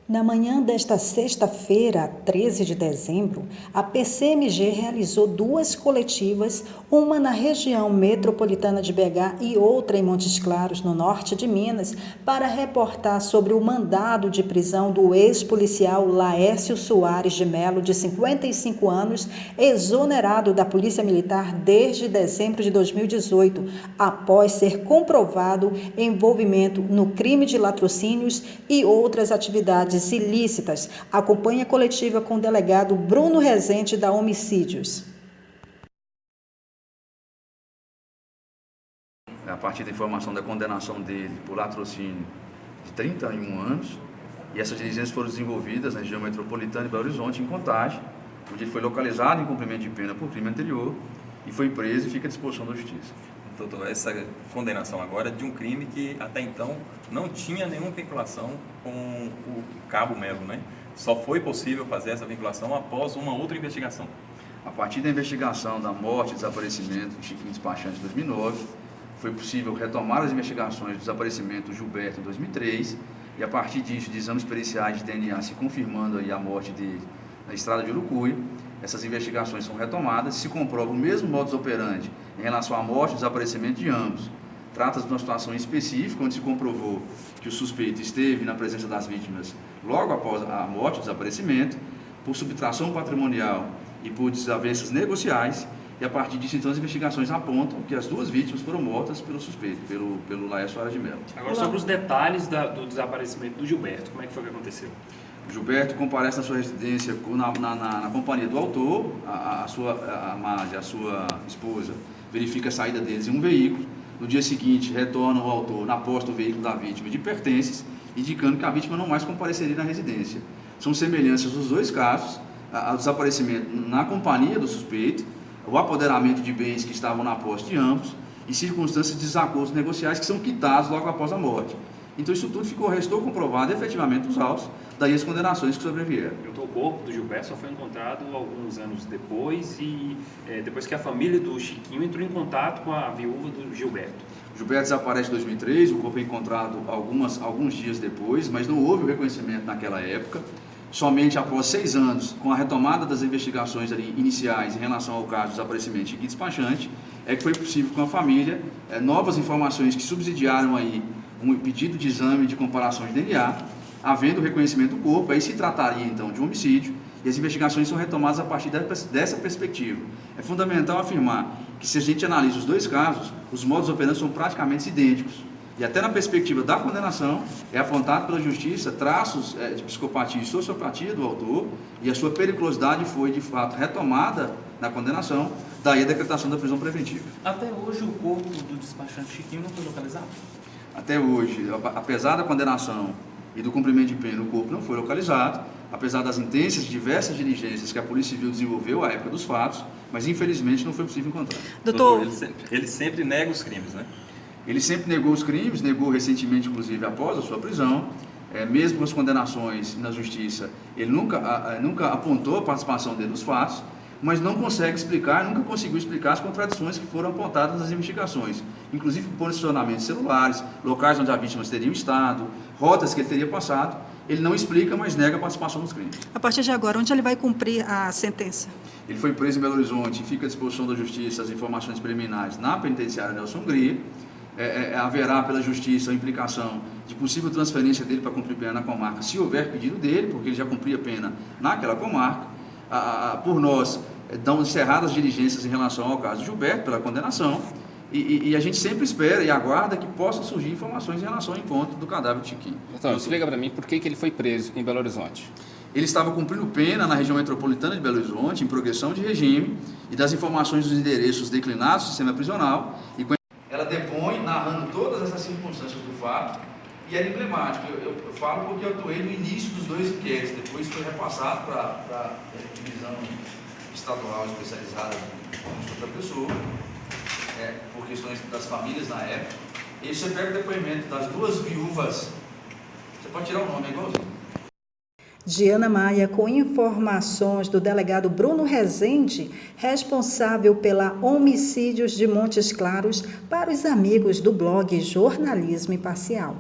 Na manhã desta sexta-feira, 13 de dezembro, a PCMG realizou duas coletivas, uma na região metropolitana de BH e outra em Montes Claros, no norte de Minas, para reportar sobre o mandado de prisão do ex-policial Laércio Soares de Melo, de 55 anos, exonerado da Polícia Militar desde dezembro de 2018, após ser comprovado envolvimento no crime de latrocínios e outras atividades ilícitas. Acompanhe a coletiva com o delegado Bruno Rezende, da Homicídios. A partir da informação da condenação dele por latrocínio de 31 anos, e essas diligências foram desenvolvidas na região metropolitana de Belo Horizonte, em Contagem, onde ele foi localizado em cumprimento de pena por crime anterior e foi preso e fica à disposição da Justiça. Doutor, essa condenação agora é de um crime que até então não tinha nenhuma vinculação com o Cabo Melo, né? Só foi possível fazer essa vinculação após uma outra investigação. A partir da investigação da morte e desaparecimento de Chiquinho Despachante em 2009, foi possível retomar as investigações do desaparecimento do Gilberto em 2003, e a partir disso, de exames periciais de DNA se confirmando aí a morte dele na estrada de Urucuia, essas investigações são retomadas, se comprova o mesmo modus operandi em relação à morte e desaparecimento de ambos. Trata-se de uma situação específica, onde se comprovou que o suspeito esteve na presença das vítimas logo após a morte e o desaparecimento, por subtração patrimonial e por desavenças negociais, e a partir disso, então, as investigações apontam que as duas vítimas foram mortas pelo suspeito, pelo Laércio Soares de Melo. Agora, sobre os detalhes do desaparecimento do Gilberto, como é que foi que aconteceu? O Gilberto comparece na sua residência na companhia do autor, a Mádia, a sua esposa, verifica a saída deles em um veículo. No dia seguinte, retorna o autor na posse do veículo da vítima de pertences, indicando que a vítima não mais compareceria na residência. São semelhanças nos dois casos, o desaparecimento na companhia do suspeito, o apoderamento de bens que estavam na posse de ambos e circunstâncias de desacordos negociais que são quitados logo após a morte. Então isso tudo restou comprovado efetivamente os autos, daí as condenações que sobrevieram. O corpo do Gilberto só foi encontrado alguns anos depois e depois que a família do Chiquinho entrou em contato com a viúva do Gilberto. O Gilberto desaparece em 2003, o corpo é encontrado alguns dias depois, mas não houve o reconhecimento naquela época. Somente após 6 anos, com a retomada das investigações iniciais em relação ao caso do desaparecimento de Chiquinho Despachante, é que foi possível com a família novas informações que subsidiaram aí um pedido de exame de comparação de DNA, havendo o reconhecimento do corpo, aí se trataria então de um homicídio, e as investigações são retomadas a partir dessa perspectiva. É fundamental afirmar que, se a gente analisa os dois casos, os modus operandi são praticamente idênticos. E até na perspectiva da condenação, é apontado pela Justiça traços de psicopatia e sociopatia do autor, e a sua periculosidade foi, de fato, retomada na condenação, daí a decretação da prisão preventiva. Até hoje, o corpo do despachante Chiquinho não foi localizado? Até hoje, apesar da condenação e do cumprimento de pena, o corpo não foi localizado, apesar das intensas e diversas diligências que a Polícia Civil desenvolveu à época dos fatos, mas infelizmente não foi possível encontrar. Doutor, ele sempre nega os crimes, né? Ele sempre negou os crimes, negou recentemente, inclusive, após a sua prisão, mesmo com as condenações na Justiça, ele nunca apontou a participação dele nos fatos, mas não consegue explicar, nunca conseguiu explicar as contradições que foram apontadas nas investigações, inclusive posicionamentos celulares, locais onde a vítima teria estado, rotas que ele teria passado. Ele não explica, mas nega a participação nos crimes. A partir de agora, onde ele vai cumprir a sentença? Ele foi preso em Belo Horizonte, fica à disposição da Justiça as informações preliminares na penitenciária Nelson Hungria. Haverá pela Justiça a implicação de possível transferência dele para cumprir pena na comarca, se houver pedido dele, porque ele já cumpria pena naquela comarca. Por nós, dão encerradas diligências em relação ao caso de Gilberto, pela condenação, e a gente sempre espera e aguarda que possam surgir informações em relação ao encontro do cadáver de Chiquinho. Então, explica para mim por que ele foi preso em Belo Horizonte. Ele estava cumprindo pena na região metropolitana de Belo Horizonte, em progressão de regime, e das informações dos endereços declinados do sistema prisional, ela depõe narrando todas essas circunstâncias do fato, e era emblemático. Eu falo porque eu atuei no início dos dois inquéritos, depois foi repassado para a divisão estadual especializada em outra pessoa, por questões das famílias na época. E você pega o depoimento das duas viúvas, você pode tirar o nome, é igualzinho. Diana Maia, com informações do delegado Bruno Rezende, responsável pela Homicídios de Montes Claros, para os amigos do blog Jornalismo Imparcial.